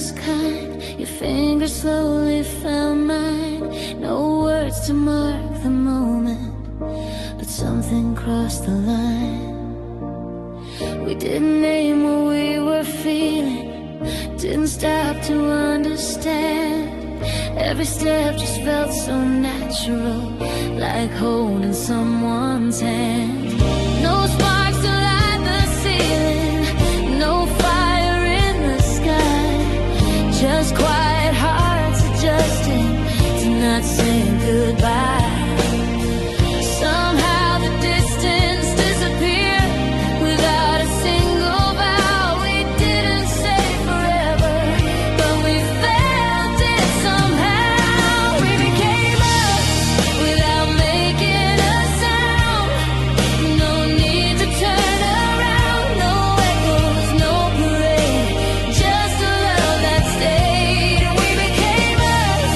first kind. Your fingers slowly found mine. No words to mark the moment, but something crossed the line. We didn't name what we were feeling, didn't stop to understand. Every step just felt so natural, like holding someone's hand. No sparks to light the ceiling, no fire in the sky, just quiet hearts adjusting to not saying goodbye. Somehow the distance disappeared without a single vow. We didn't say forever, but we felt it somehow. We became us without making a sound. No need to turn around, no echoes, no parade, just a love that stayed. We became us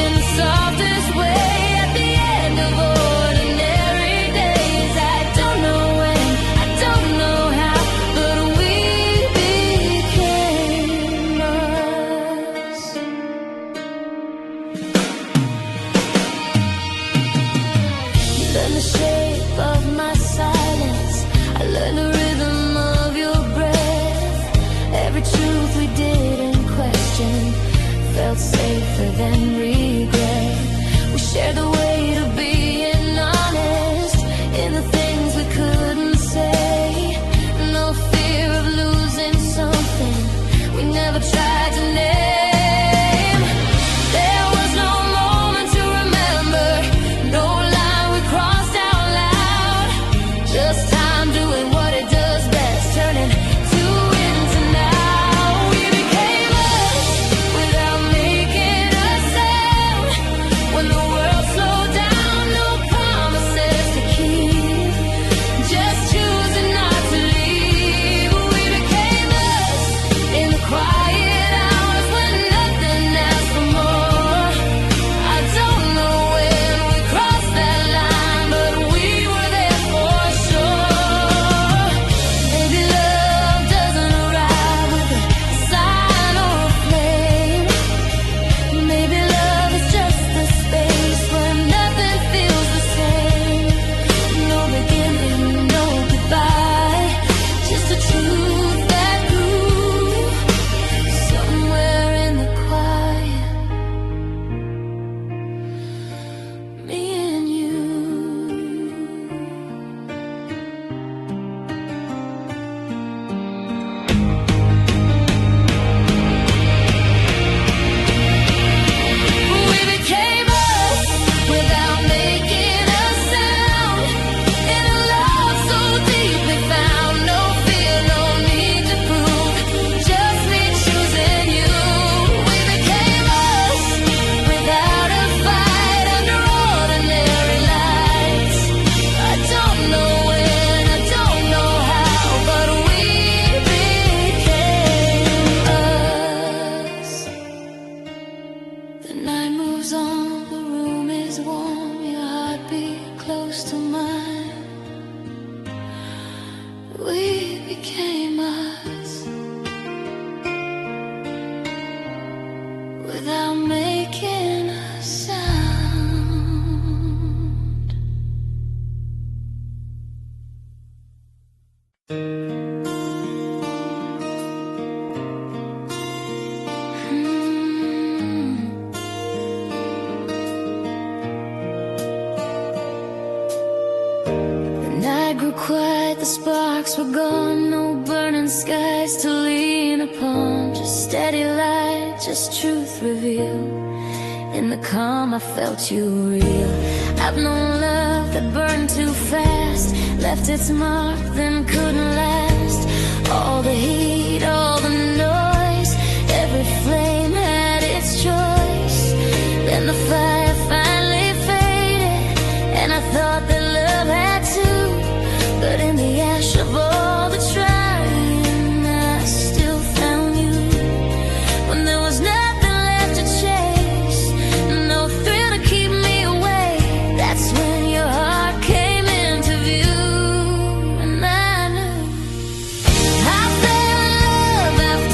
in the softest way at the end of ordinary days. I don't know when, I don't know how, but we became us. You learned the shape of my silence, I learned the rhythm of your breath. Every truth we didn't question felt safer than regret. We shared the weight of being honest in the things we couldn't say. No fear of losing something we never tried to name. There was no moment to remember, no line we crossed out loud. Just time doing what it does best, turning two into now. We became us without making a sound. When the world slowed down, no promises to keep, just choosing not to leave. We became us in the quiet hours when nothing asked for more. I don't know when we crossed that line, but we were there for sure. Maybe love doesn't arrive with a sign or a flame. Maybe love is just the space where nothing feels the same. No beginning, no goodbye, just a truth that grew somewhere in the quiet. Me and you. We became us without making a sound. In a love so deeply found, no fear, no need to prove, just me choosing you. We became us without a fight under ordinary lights. I don't know when, I don't know how, but we became us. The night moves on, the room is warm, your heartbeat close to mine. We became us without making a sound. The night grew quiet, the sparks were gone, no burning skies to lean upon, just steady light, just truth revealed. In the calm I felt you real. I've known love that burned too fast, left its mark then couldn't last. All the heat, all the noise, every flame had its choice. Then the fire finally faded, and I thought that love had too. But in the ash of all the trying, I still found you. When there was nothing left to chase, no thrill to keep me away, that's when your heart came into view. And I knew I fell in love after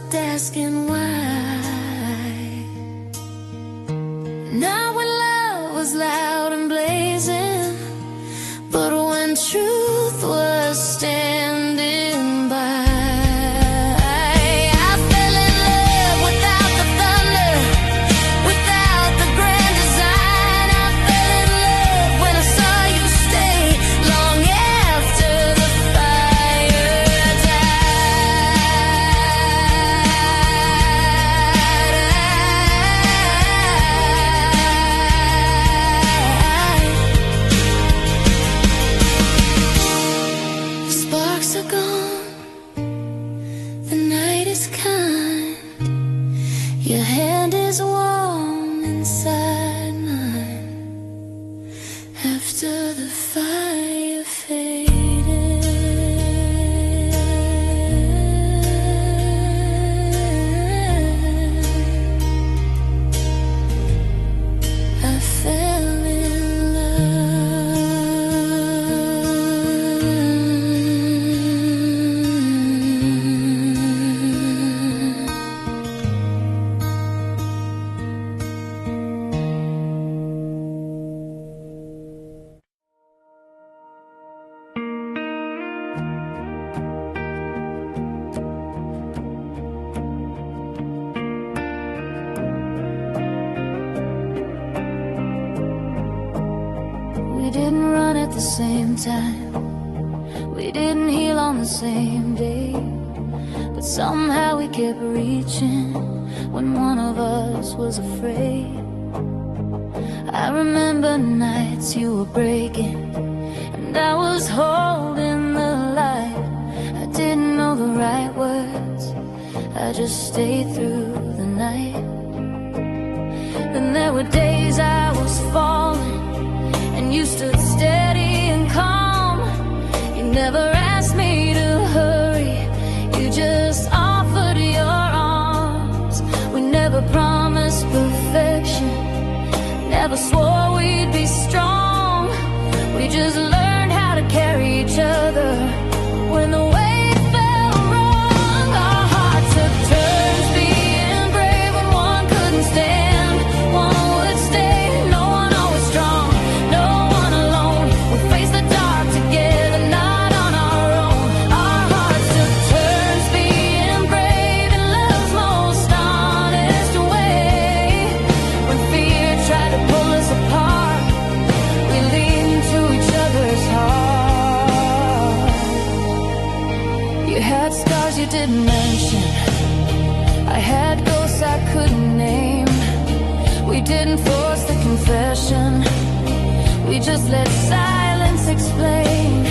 stopped asking why. Not when love was loud and blazing, but when truth was standing by. I fell in love without the thunder, without the grand design. I fell in love when I saw you stay long after the fire died. Sparks are gone, the night is kind. Your hand is warm inside mine. After the fire faded, I fell in We didn't run at the same time, we didn't heal on the same day, but somehow we kept reaching when one of us was afraid. I remember nights you were breaking and I was holding the light. I didn't know the right words, I just stayed through the night. Then there were days I was falling and you stood steady and calm. You never asked me to hurry, you just offered your arms. We never promised perfection, never swore we'd be strong. We just learned how to carry each other when the weight felt wrong. Our hearts took turns being brave when one couldn't stand. One would stay, no one always strong, no one alone. We faced the dark together, not on our own. Our hearts took turns being brave in love's most honest way. When fear tried to pull us apart, we leaned into each other's heart. You had scars you didn't mention, I had ghosts I couldn't name. We didn't force the confession, we just let silence explain.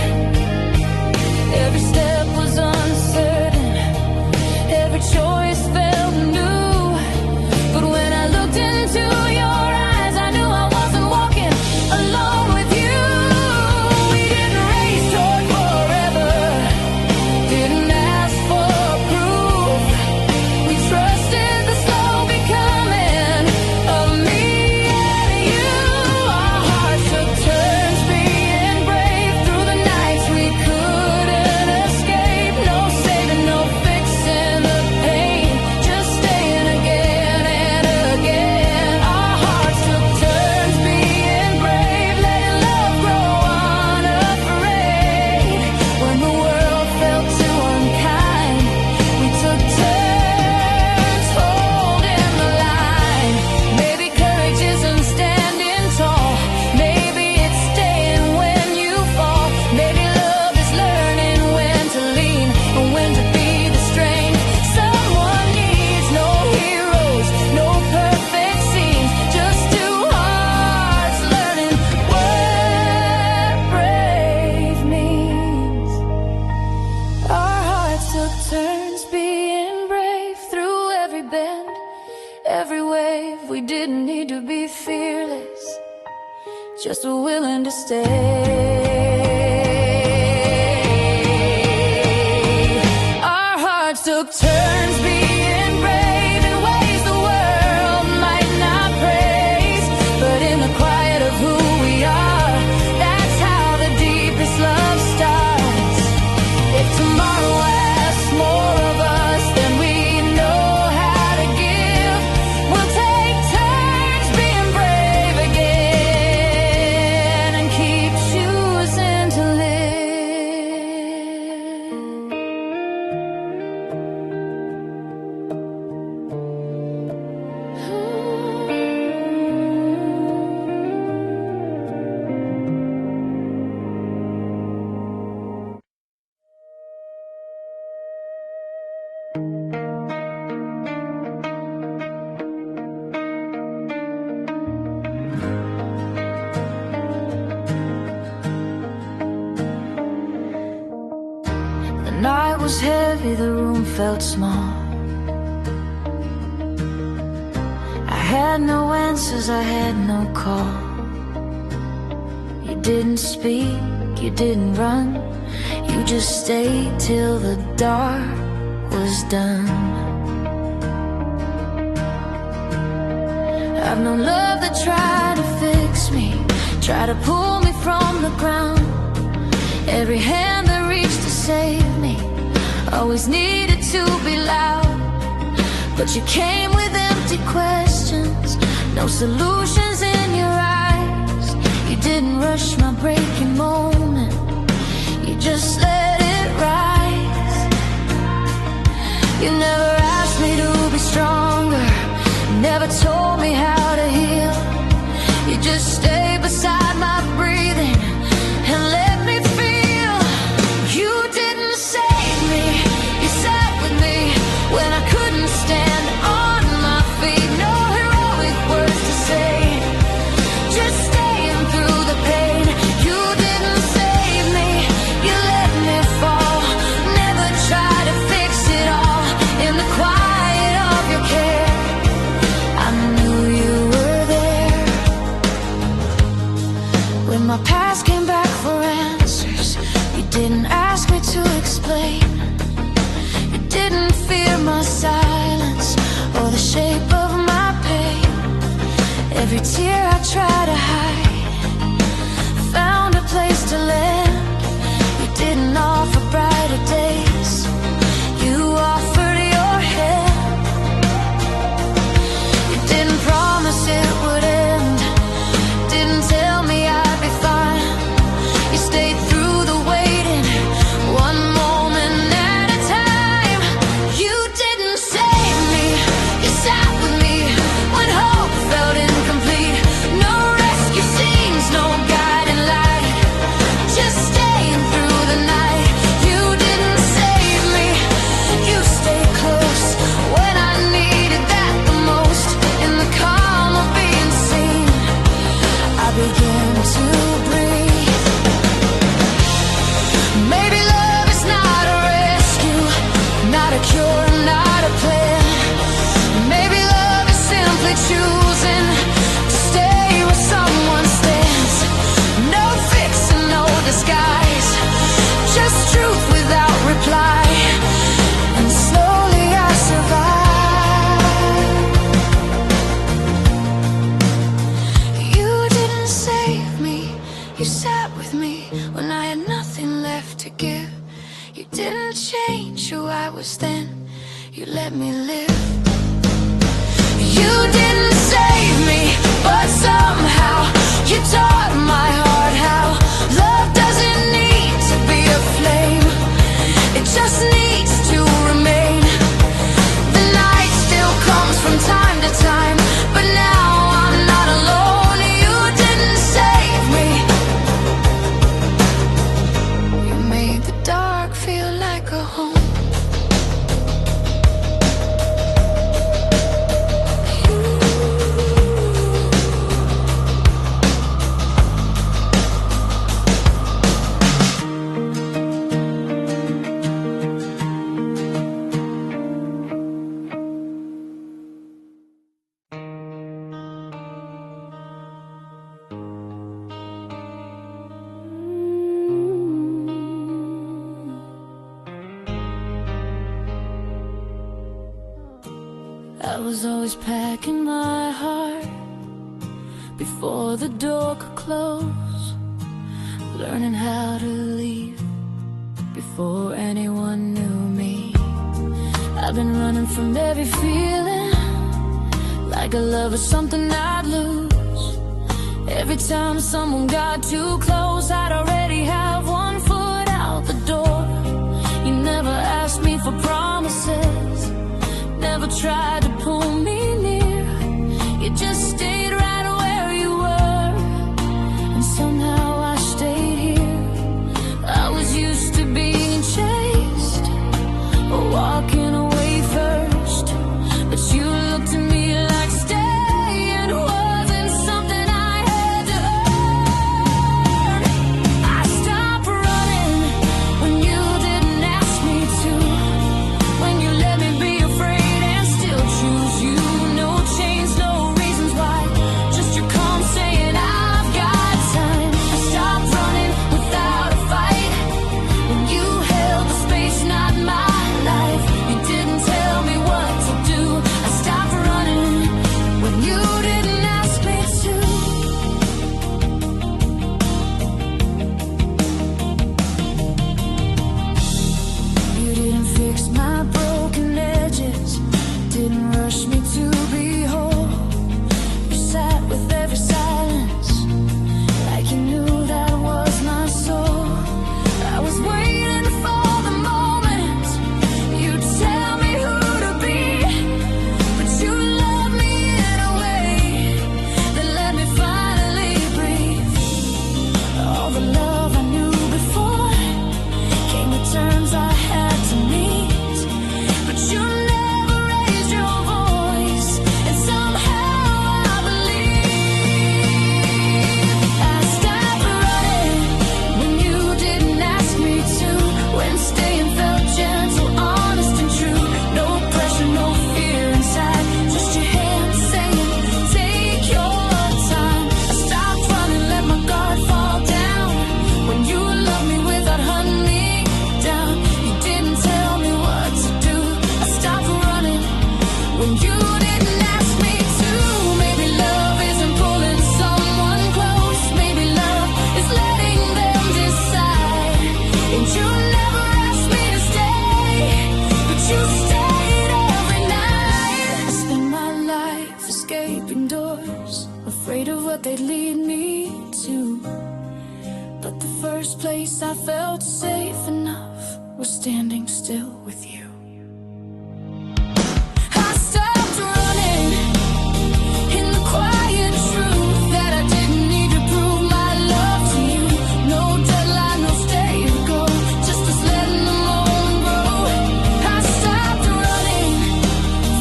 Every step was uncertain, every choice felt new. But when I looked into your eyes, I knew I wasn't walking alone with you. We didn't race toward forever, didn't ask for proof. We trusted the slow becoming of me and you. Our hearts took turns being brave through the nights we couldn't escape. No saving, no fixing the pain, just staying again and again. Our hearts took turns being brave, letting love grow unafraid. When the world felt too unkind, we took turns holding the line. Maybe courage isn't standing tall, maybe it's staying when you fall. Maybe love is learning when to lean and when to be the strength someone needs. No heroes, no perfect scenes, just two hearts learning what brave means. Our hearts took turns being brave through every bend, every wave. We didn't need to be fearless, just willing to stay. Our hearts took turns being brave in ways the world might not praise, but in the quiet of who we are, that's how the deepest love starts. If tomorrow asks more of us than we know, heavy, the room felt small. I had no answers, I had no call. You didn't speak, you didn't run, you just stayed till the dark was done. I've known love that tried to fix me, tried to pull me from the ground. Every hand that reached to save me always needed to be loud. But you came with empty questions, no solutions in your eyes. You didn't rush my breaking moment, you just let it rise. You never asked me to be stronger, never told me how to heal. You just stayed beside my breathing and let me feel. You didn't save me, you sat with me when I couldn't stand on my feet. No heroic words to say, just staying through the pain. You didn't save me, you let me fall. Never try to fix it all in the quiet of your care. I knew you were there. When my past came back for answers, you didn't ask me to explain. You didn't fear my silence or the shape of my pain. Every tear I tried to hide found a place to land. You didn't offer brighter days, you offered your hand. You didn't promise it would end, didn't tell me I'd be fine. You stayed through the waiting, one moment at a time. You didn't save me, you sat with me when hope felt incomplete. No rescue scenes, no guiding light, just staying through the night. You didn't save me, you stayed close when I needed that the most. In the calm of being seen, I began to breathe. Maybe love is not a rescue, not a cure, not a plan. Maybe love is simply choosing to stay where someone stands. No fix and no disguise, just truth without reply. And slowly I survived. You didn't save me, you sat with me when I had nothing left to give. You didn't change who I was then, you let me live. You didn't save me, but somehow you taught my heart how love doesn't need to be a flame, it just needs to remain. The night still comes from time to time, but now I'm not alone. You didn't save me, you made the dark feel like a home. I was always packing my heart before the door could close, learning how to leave before anyone knew me. I've been running from every feeling, like a love is something I'd lose. Every time someone got too close, I'd already have one foot out the door. You never asked me for promises, never tried to pull me near. You just stayed right where you were, and somehow I stayed here. I was used to being chased, or walking away first, but you looked at me like staying wasn't something I had to earn. I stopped running when you didn't ask me to. they'd lead me to. But the first place I felt safe enough was standing still with you. I stopped running in the quiet truth that I didn't need to prove my love to you. No deadline, no stay or go, just us letting the moment grow. I stopped running,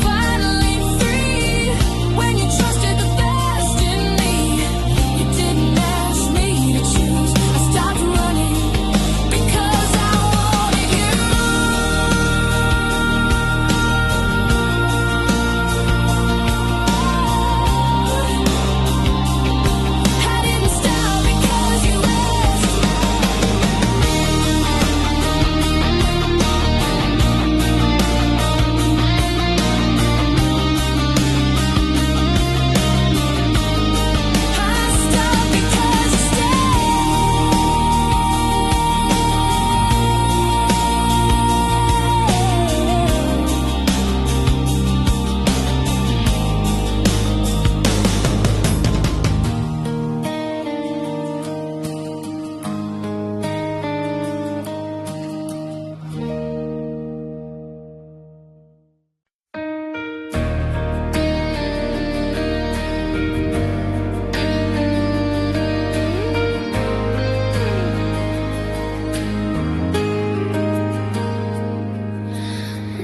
finally free, when you trusted the best in me. You didn't ask me to choose. I stopped running because I wanted you. I didn't stop because you asked. I stopped because you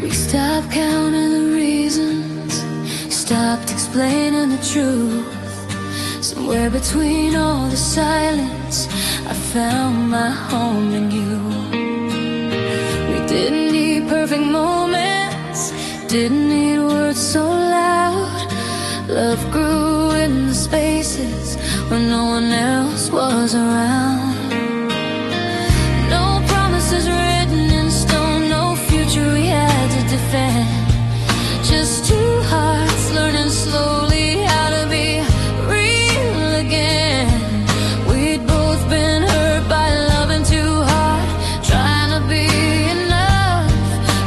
We stopped counting the reasons, stopped explaining the truth. Somewhere between all the silence, I found my home in you. We didn't need perfect moments, didn't need words so loud. Love grew in the spaces when no one else was around. No promises written in stone, no future we had to defend. Just two hearts learning slowly how to be real again. We'd both been hurt by loving too hard, trying to be enough.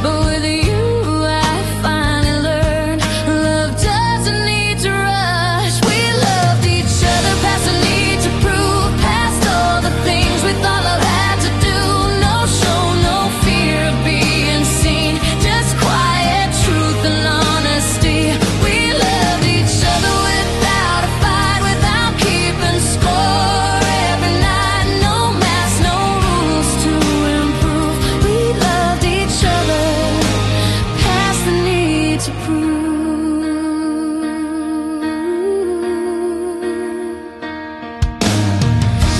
But with you I finally learned love doesn't need to rush. We loved each other past the need to prove, past all the things we thought love had to do. No show, no fear of being seen, just quiet truth and honesty. We loved each other without a fight, without keeping score. Every night, no mask, no rules to improve. We loved each other past the need to prove.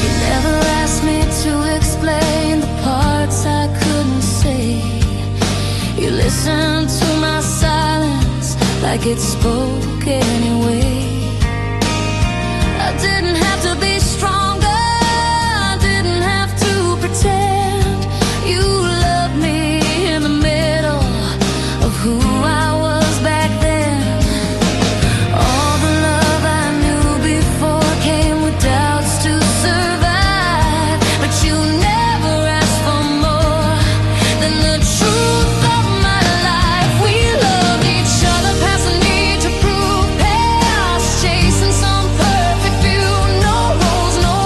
You never asked me to explain the parts I couldn't say. You listened to my silence like it spoke anyway. I didn't have to be stronger, I didn't have to pretend. You loved me in the middle of who I was back then. All the love I knew before came with doubts to survive. But you never asked for more than the truth of my life. We loved each other past the need to prove, past chasing some perfect view. No roles, no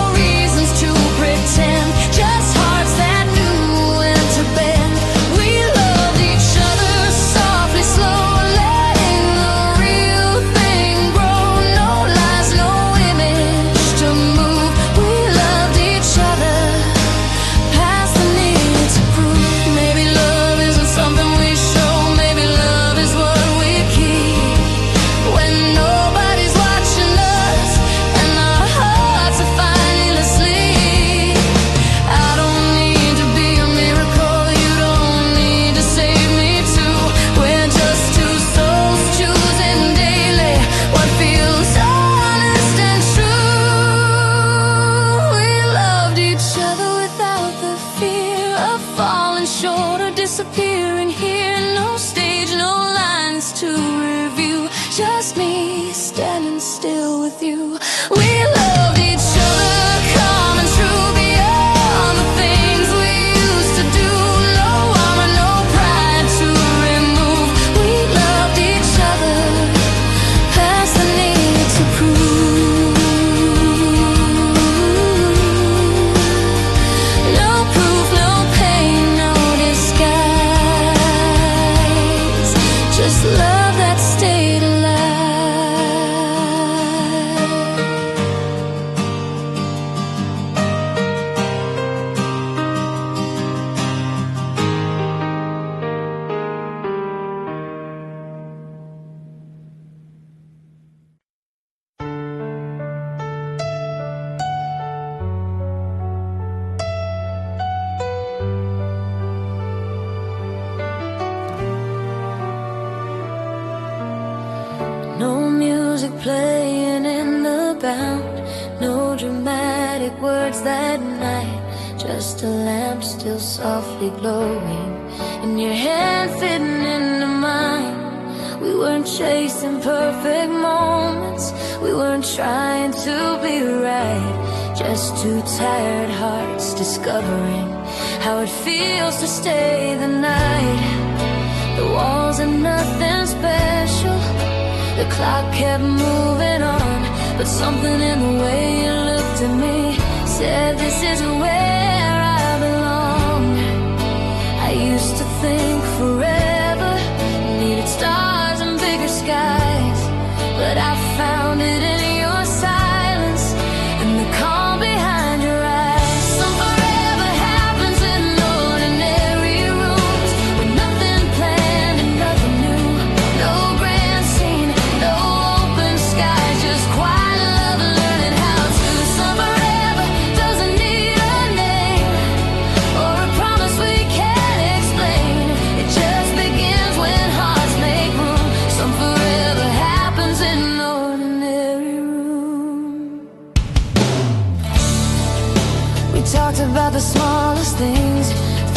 music playing in the background. No dramatic words that night, just a lamp still softly glowing, and your hand fitting into mine. We weren't chasing perfect moments, we weren't trying to be right, just two tired hearts discovering how it feels to stay the night. The walls are nothing special, the clock kept moving on, but something in the way you looked at me said this isn't where I belong. I used to think forever needed stars and bigger skies, but I found it in your silence and the calm behind your eyes. Some forever happens in ordinary rooms, with nothing planned and nothing new. No grand scene, no open skies, just quiet love learning how to. Some forever doesn't need a name or a promise we can't explain. It just begins when hearts make room. Some forever happens in ordinary rooms. We talked about the smallest things,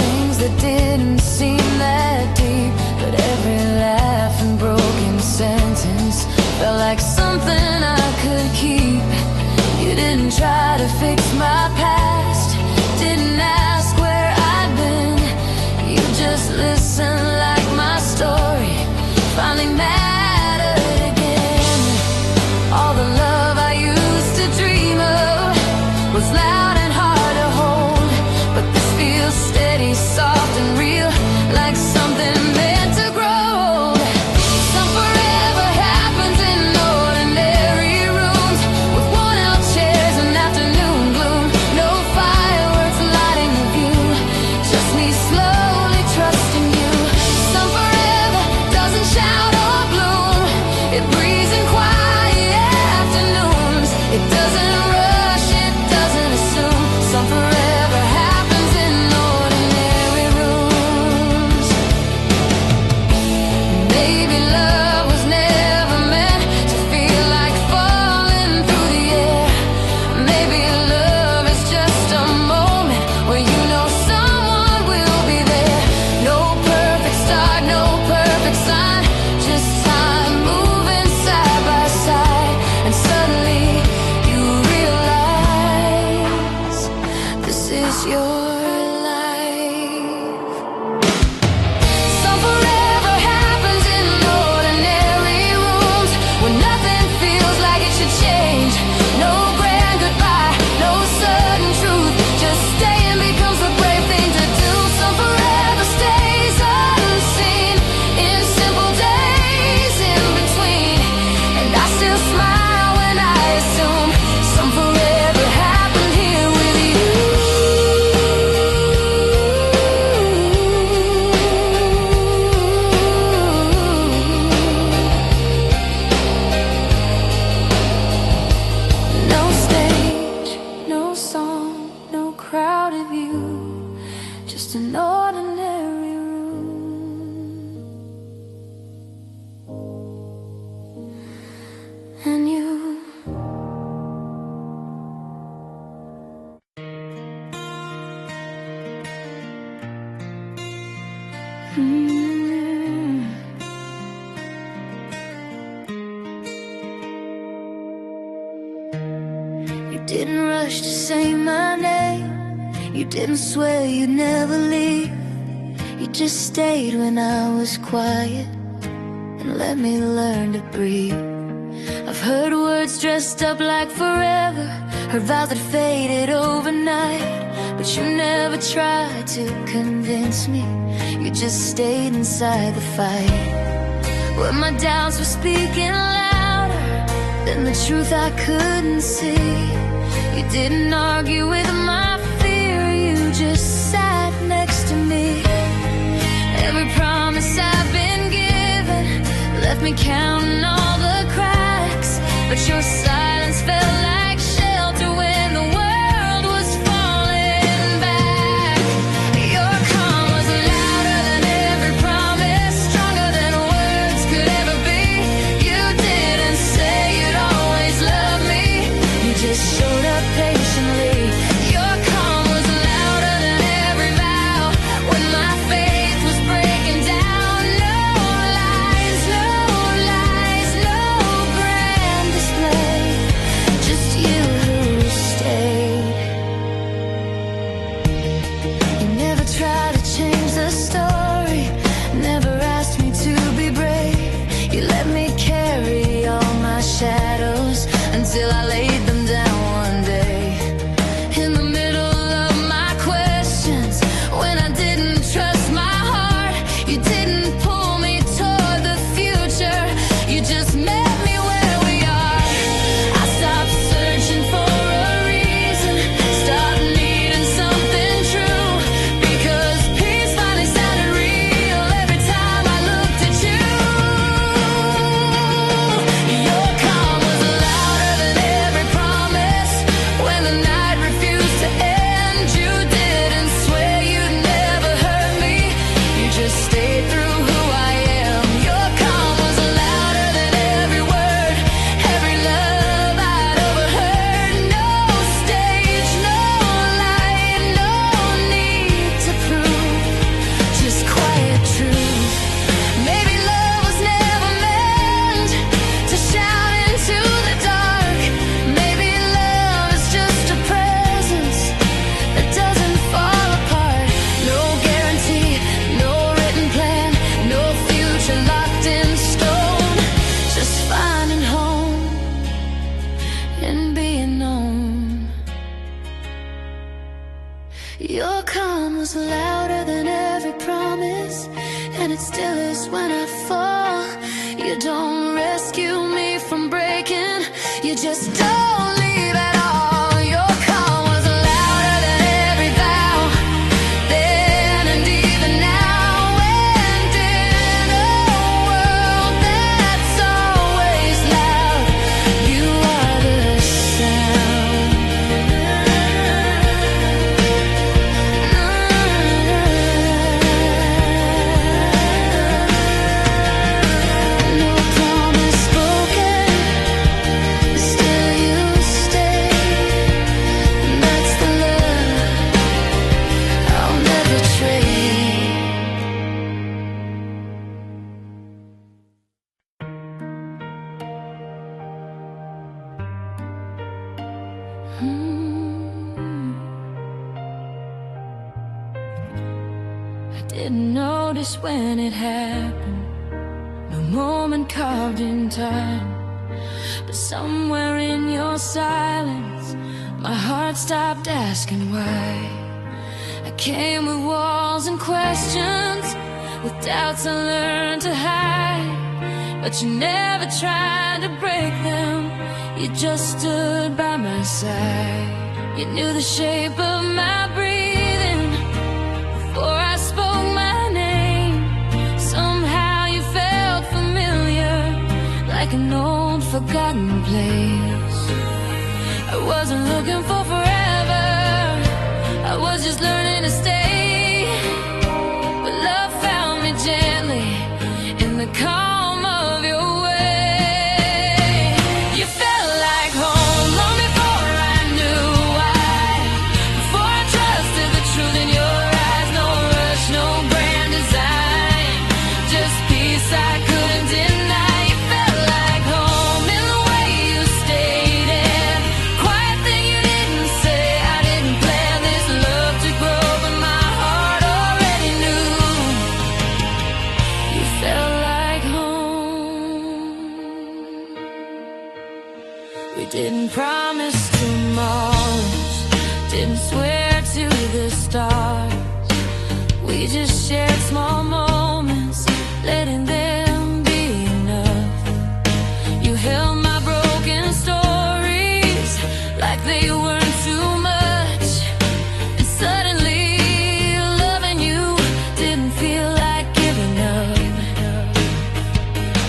things that didn't seem that deep, but every laugh and broken sentence felt like something I could keep. You didn't try to fix my past, didn't ask where I'd been. You just listened like my story finally mattered again. All the love I used to dream of was loud and hard to hold, but this feels steady, soft and real, like something meant to grow. Some forever happens in ordinary rooms, with worn-out chairs and afternoon gloom. No fireworks lighting the view, just me slowly trusting you. Some forever doesn't shout or bloom, it breathes in quiet afternoons. It doesn't rush, it doesn't assume. Some forever happens in ordinary rooms. Maybe love was never meant to feel like falling through the air. Maybe love is just a moment where you know someone will be there. No perfect start, no perfect sign, just time moving side by side, and suddenly you realize this is your life. Some forever happens in ordinary rooms, when nothing feels like it should change. No grand goodbye, no sudden truth, just staying becomes the brave thing to do. Some forever stays unseen in simple days in between, and I still smile when I assume some forever happened here with you. No stage, no song, no crowd of you, just an ordinary room. And you. You didn't rush to say my name, you didn't swear you'd never leave. You just stayed when I was quiet and let me learn to breathe. I've heard words dressed up like forever, heard vows that faded overnight, but you never tried to convince me. You just stayed inside the fight, where my doubts were speaking louder than the truth I couldn't see. You didn't argue with my fear, you just sat next to me. Every promise I've been given left me counting all the cracks, but your silence felt like shelter when the world was falling back. Your calm was louder than every promise, stronger than words could ever be. You didn't say you You don't rescue me from breaking. You just don't leave at all. Your call was louder than every vow. Then and even now, and in a world that's always loud, you are the sound. No promise spoken, still you stay. And that's the love I'll never trade. I didn't notice when it happened, no moment carved in time. But somewhere in your silence, my heart stopped asking why. I came with walls and questions, with doubts I learned to hide. But you never tried to break them, you just stood by my side. You knew the shape of my breathing before I spoke my name. Somehow you felt familiar, like an old forgotten place. I wasn't looking for forever, I was just learning to stay. But love found me gently in the calm of your way. You felt like home long before I knew why. Before I trusted the truth in your eyes. No rush, no grand design, just peace I couldn't deny. You felt like home in the way you stayed in. Quiet thing you didn't say. I didn't plan this love to grow, but my heart already knew. You felt like home. We didn't promise tomorrows, didn't swear to the stars. We just shared small moments, letting them be enough. You held my broken stories like they weren't too much. And suddenly, loving you didn't feel like giving up.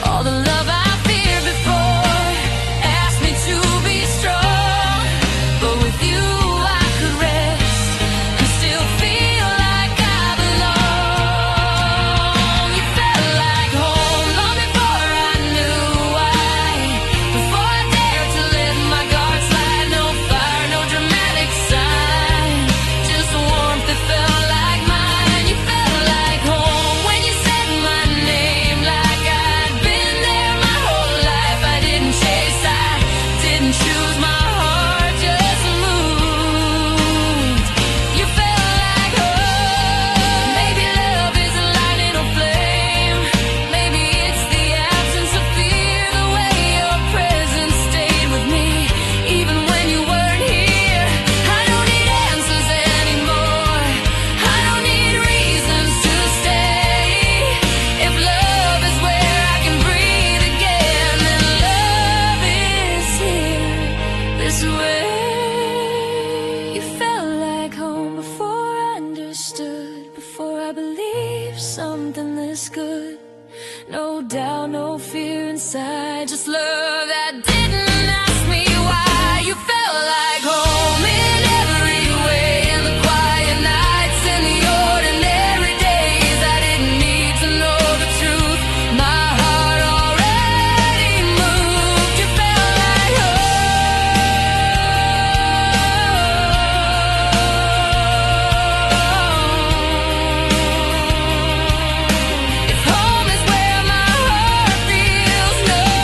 All the love I feared before asked me to be strong. But with you I could rest and still feel like I belong. You felt like home long before I knew why. Before I dared to let my guard slide. No fire, no dramatic sign, just warmth that felt like mine. You felt like home when you said my name, like I'd been there my whole life. I didn't chase, I didn't choose, my heart just moved. You felt like home. Maybe love is a lightning or flame, maybe it's the absence of fear. The way your presence stayed with me, even when you weren't here. I don't need answers anymore, I don't need reasons to stay. If love is where I can breathe again, then love is here, this way. You felt like home before I understood, before I believed something this good. No doubt, no fear inside, just love that didn't ask me why. You felt like home in every way, in the quiet nights, in the ordinary days. I didn't need to know the truth, my heart already moved. You felt like home. If home is where my heart feels numb,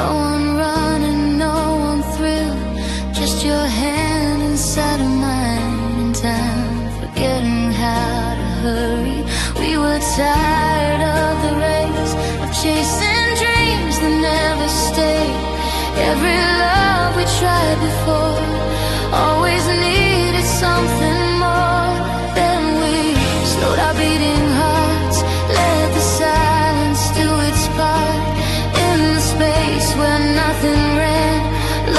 No one running, no one thrill, just your hand inside of mine. In time, forgetting how to hurry. We were tired of the race, of chasing dreams that never stayed. Every love we tried before always needed something more. Then we slowed our beating hearts, let the silence do its part. In the space where nothing ran,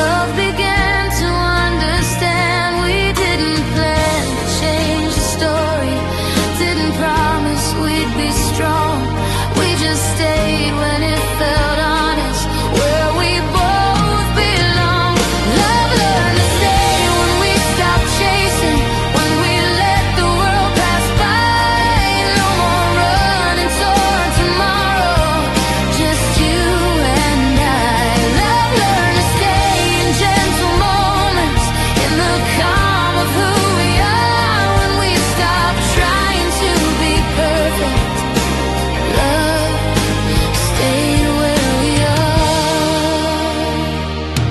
love began to understand. We didn't plan to change the story, didn't promise we'd be strong. We just stayed when it felt honest, where we both belong. Love learned to stay when we stopped chasing, when we let the world pass by. No more running toward tomorrow, just you and I. Love learned to stay in gentle moments, in the calm of who we are. When we stop trying to be perfect, love stayed where we are.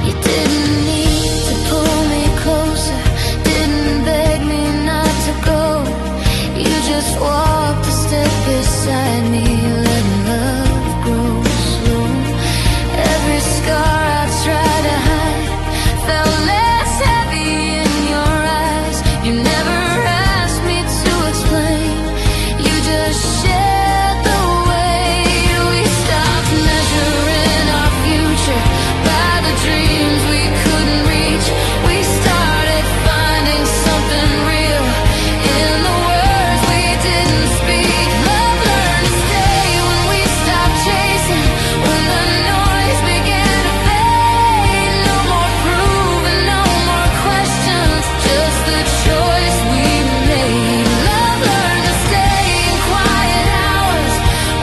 You didn't need to pull me closer, didn't beg me not to go. You just walked a step beside me, letting love grow slow. Every scar I tried to hide felt less heavy in your eyes. You never asked me to explain, you just shared the weight. We stopped measuring our future by the dreams we couldn't reach. We started finding something real in the words we didn't speak. Love learned to stay when we stopped chasing, when the noise began to fade. No more proving, no more questions, just the choice we made. Love learned to stay in quiet hours,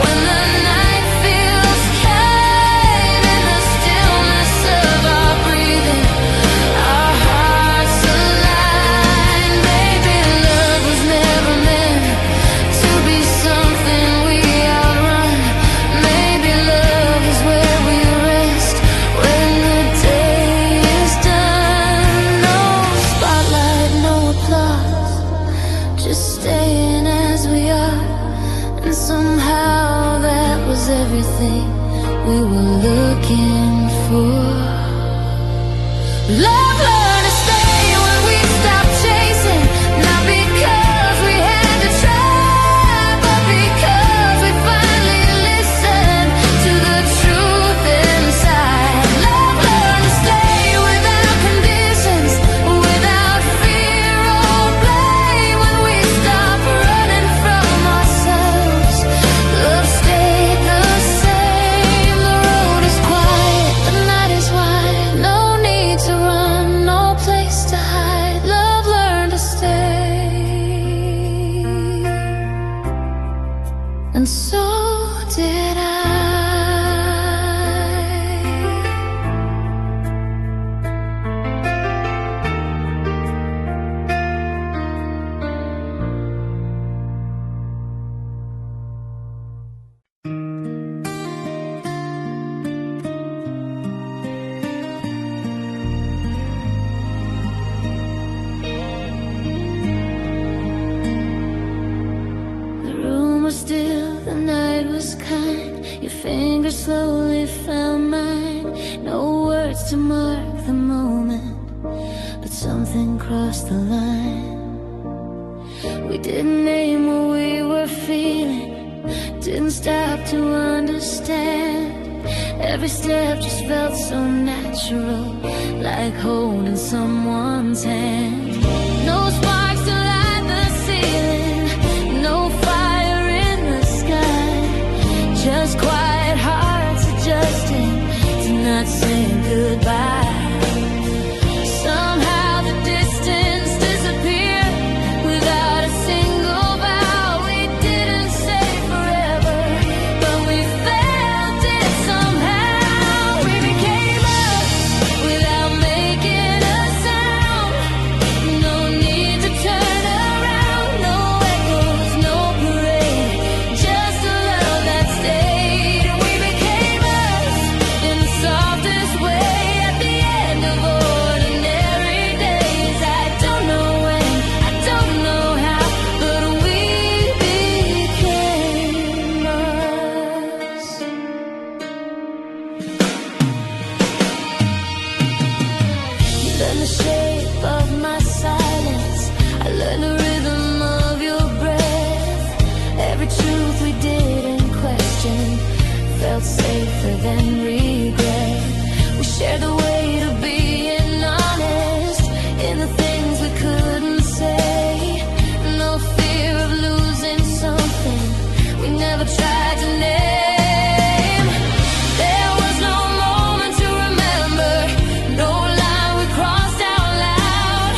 when the night feels kind, in the stillness of our breathing, our hearts align. Maybe love was never meant to be something we outrun. Maybe love is where we rest when the day is done. No spotlight, no applause, just staying as we are. And somehow that was everything we were looking for. Love learned to stay when we stopped chasing, not because we had to try, but because we finally listened to the truth inside. Love learned to stay without conditions, without fear or blame. When we stopped running from ourselves, love stayed the same. The road is quiet, the night is wide, no need to run, no place to hide. Love learned to stay, and so did I. The room was still, the night was kind. Your fingers slowly found mine. No words to mark the moment, but something crossed the line. We didn't name what we were feeling, didn't stop to understand. Every step just felt so natural, like holding someone's hand. No sparks to light the ceiling, no fire in the sky, just quiet hearts adjusting to not saying goodbye. Somehow the distance disappeared without a single vow. We didn't say forever, but we felt it somehow. We became us without making a sound. No need to turn around, no echoes, no parade, just a love that stayed. We became us in the soft learn the shape of my silence. I learned the rhythm of your breath. Every truth we didn't question felt safer than regret. We shared the weight of being honest in the things we couldn't say. No fear of losing something we never tried to name. There was no moment to remember, no line we crossed out loud.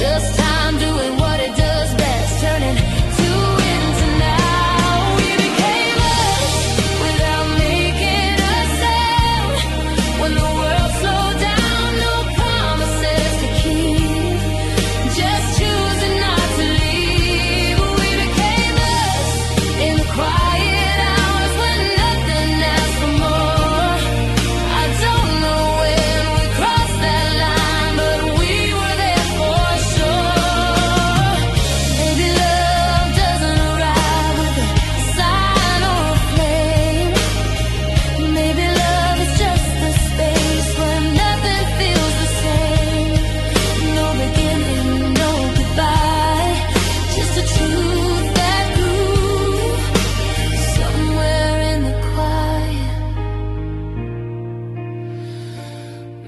Just time doing what it does best, turning to into now. We became us without making a sound. When the world slowed down, no promises to keep, just choosing not to leave. We became us in the quiet hours when nothing asked for more. I don't know when we crossed that line, but we were there for sure. Maybe love doesn't arrive with a sign or a flame. Maybe love is just the space where nothing feels the same. No beginning, no goodbye, just a truth that grew somewhere in the quiet.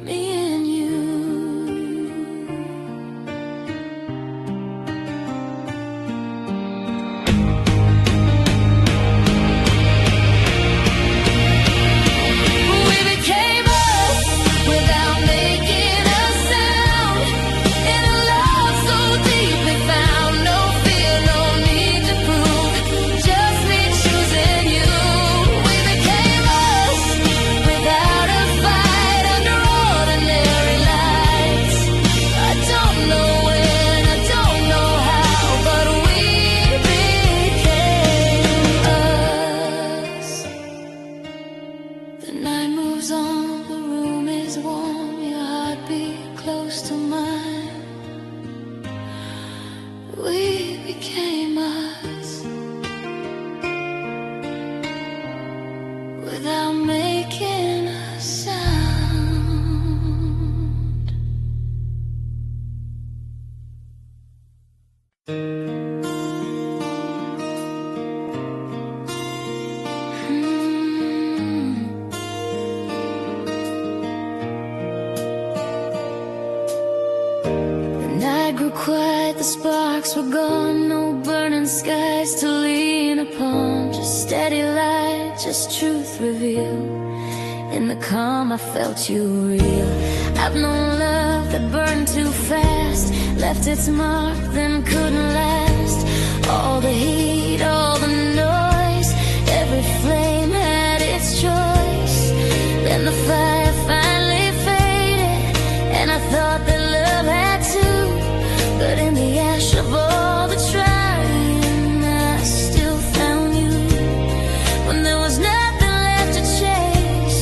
Me and you. We became us without making a sound. In a love so deeply found, no fear, no need to prove, just me choosing you. We became us without a fight under ordinary lights. I don't know when, I don't know how, but we became us. The night moves on, the room is warm, your heartbeat close to mine. We became us without making a sound. The night grew quiet, the sparks were gone, no burning skies to lean upon, just steady light, just truth revealed. In the calm I felt you real. I've known love that burned too fast, left its mark then couldn't last. All the heat, all the noise, every flame had its choice. Then the fire finally faded, and I thought that love had too. But in the ash of all the trying, I still found you. When there was nothing left to chase,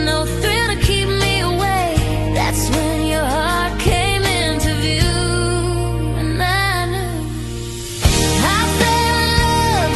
no thrill to keep me away, that's when your heart came into view. And I knew I fell in love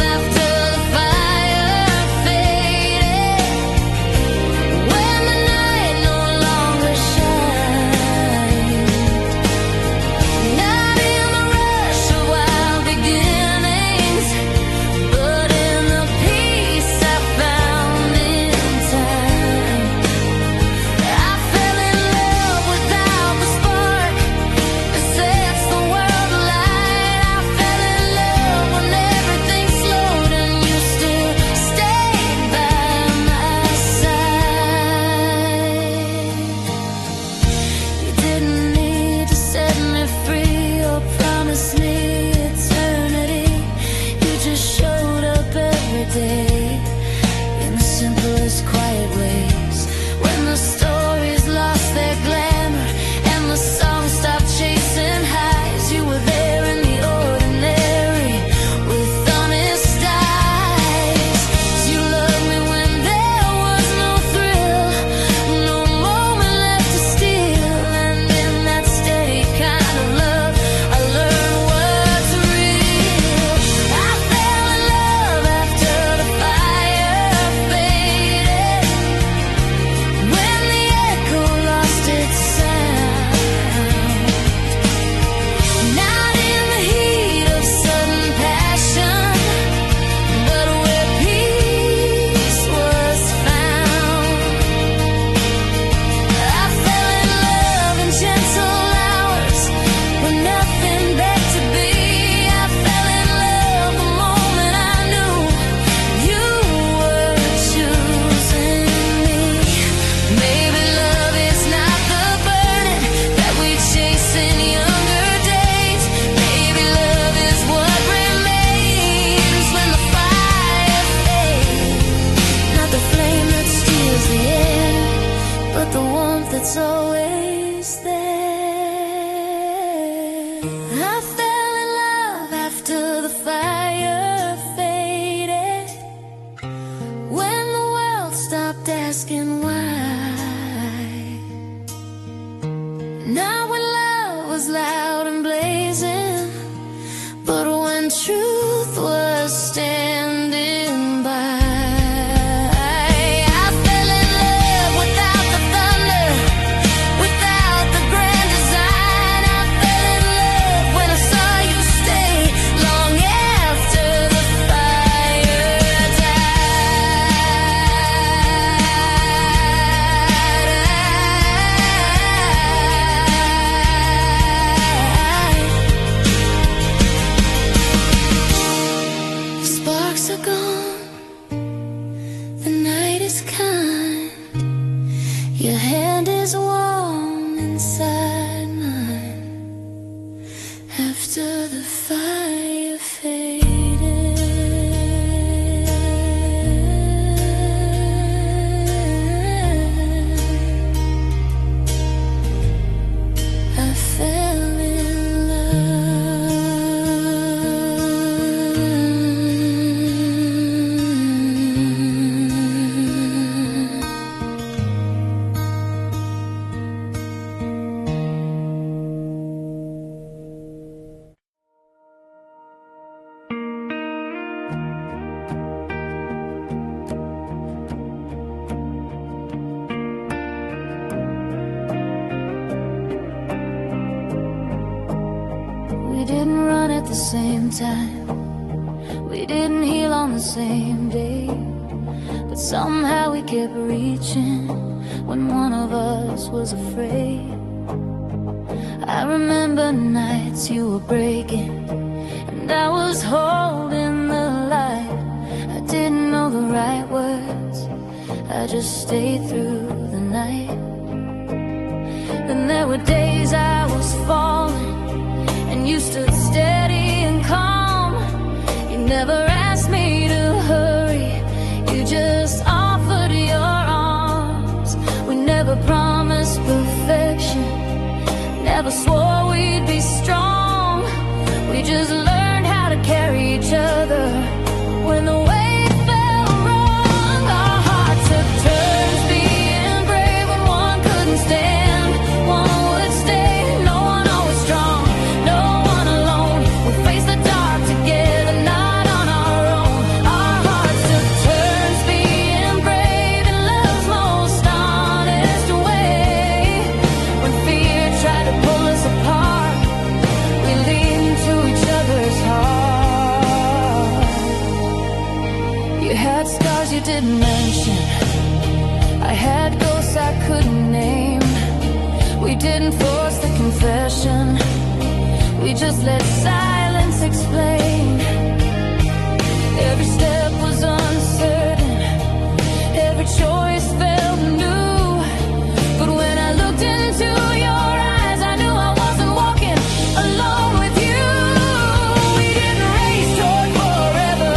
warmth that's always there. I fell in love after the fire faded, when the world stopped asking why. Now when love was loud and blazing, but when truth was standing by. I fell in love without the thunder, without the grand design. I fell in love when I saw you stay long after the fire died. The sparks are gone, the night is kind, your hand is warm inside mine, after the fire faded. I fell in We didn't run at the same time, we didn't heal on the same day, but somehow we kept reaching when one of us was afraid. I remember nights you were breaking and I was holding the light. I didn't know the right words, I just stayed through the night. Then there were days I was falling and you stood steady and calm. You never asked me to hurry, you just offered your arms. We never promised perfection, never swore we'd be strong. We just learned how to carry each other when the weight fell wrong. Our hearts took turns being brave when one couldn't stand. One would stay, no one always strong, no one alone. We faced the dark together, not on our own. Our hearts took turns being brave in love's most honest way. When fear tried to pull us apart, we leaned into each other's heart. You had scars you didn't mention, I had ghosts I couldn't name. We didn't force the confession, we just let silence explain. Every step was uncertain, every choice felt new. But when I looked into your eyes, I knew I wasn't walking alone with you. We didn't race toward forever,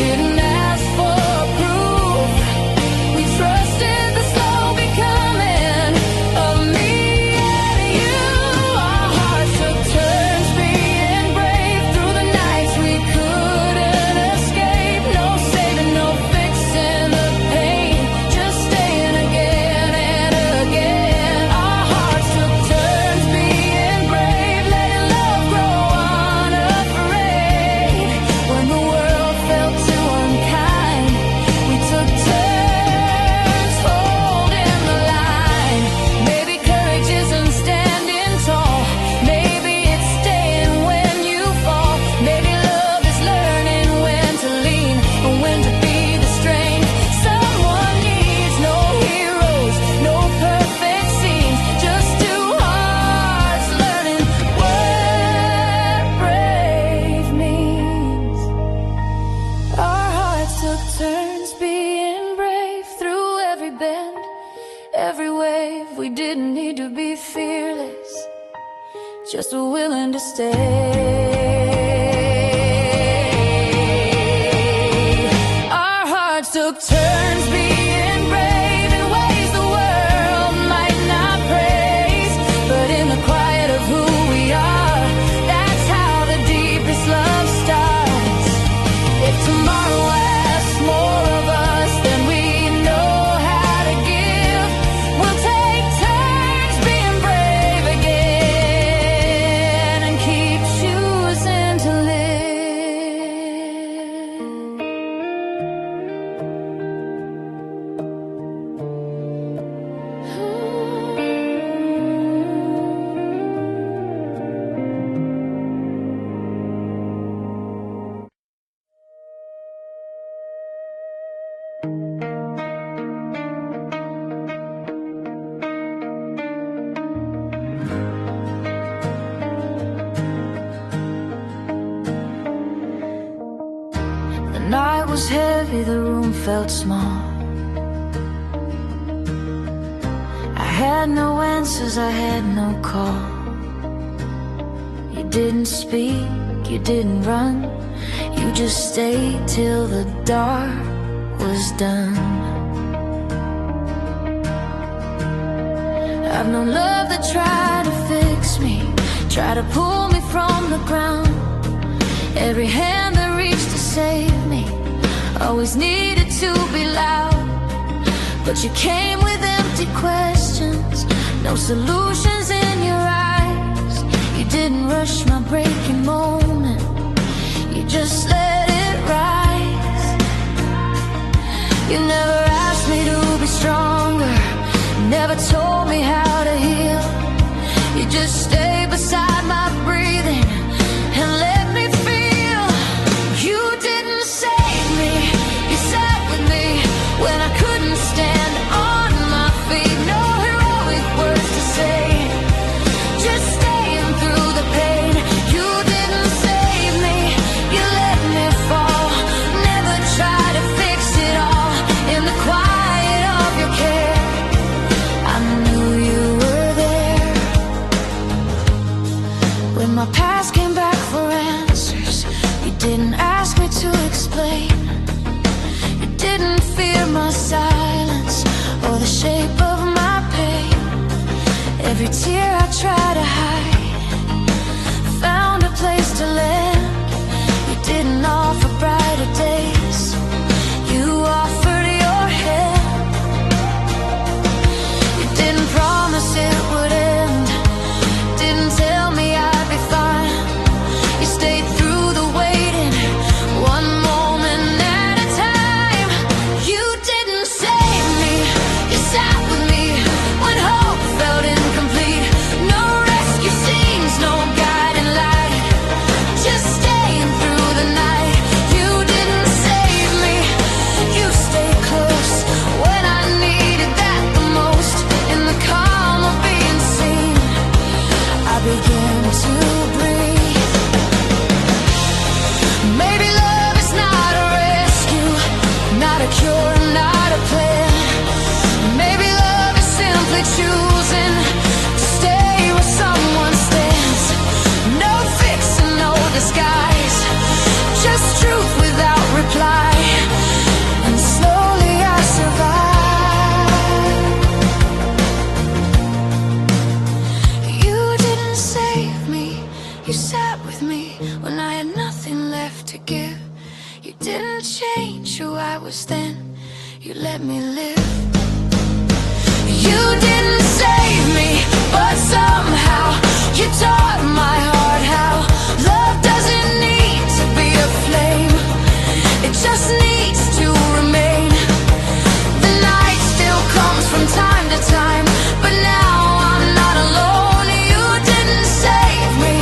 didn't ask for proof. We trusted the slow becoming of me and you. Our hearts took turns being brave through the nights we couldn't escape. No saving, no fixing the pain, just staying again and again. Our hearts took turns being brave, letting love grow unafraid. When the world felt too unkind, we took turns holding the line. Maybe courage isn't standing tall, maybe it's staying when you fall. Maybe love is learning when to lean and when to be the strength someone needs. No heroes, no perfect scenes, just two hearts learning what brave means. Our hearts took turns being brave through every bend, every wave. We didn't need to be fearless, just willing to stay. Our hearts took turns being brave in ways the world was heavy, the room felt small. I had no answers, I had no call. You didn't speak, you didn't run, you just stayed till the dark was done. I've known love that tried to fix me, tried to pull me from the ground. Every hand that reached to save me always needed to be loud. But you came with empty questions, no solutions in your eyes. You didn't rush my breaking moment, you just let it rise. You never asked me to be stronger, never told me how to heal. You just stayed beside my breathing and let me feel. You didn't save me, you sat with me when I couldn't stand on my feet. No heroic words to say, just staying through the pain. You didn't save me, you let me fall, never try to fix it all in the quiet of your care. I knew you were there. When my past came back for answers, you didn't ask me to explain. You didn't fear my silence or the shape of my pain. Every tear I tried to hide found a place to land. You didn't offer brighter days, you offered your hand. You didn't promise it would end, didn't tell me I'd be fine. You stayed through the waiting, one moment at a time. You didn't save me, you sat with me when hope felt incomplete. No rescue scenes, no guiding light, just staying through the night. You didn't save me, you stayed close when I needed that the most. In the calm of being seen, I began to breathe. Maybe love is not a rescue, not a cure, not a plan. Maybe love is simply choosing to stay where someone stands. No fix and no disguise, just truth without reply. And slowly I survived. You didn't save me, you sat with me when I had nothing left to give. You didn't change who I was then, you let me live. You didn't save me, but somehow you taught my heart how love doesn't need to be a flame, it just needs to remain. The night still comes from time to time, but now I'm not alone. You didn't save me,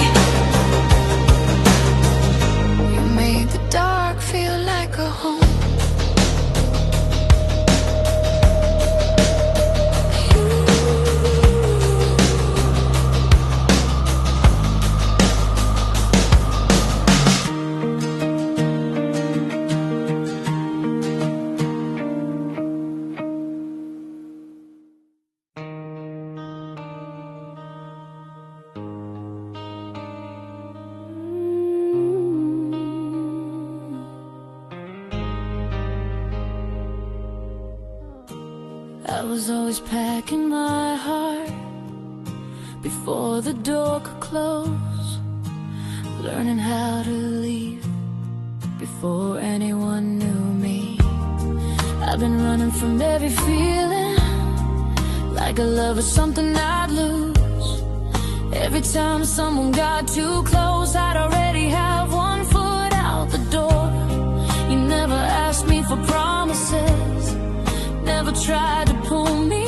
you made the dark feel like a home. I was always packing my heart before the door could close, learning how to leave before anyone knew me. I've been running from every feeling, like a love was something I'd lose. Every time someone got too close, I'd already have one foot out the door. You never asked me for promises, never tried to pull me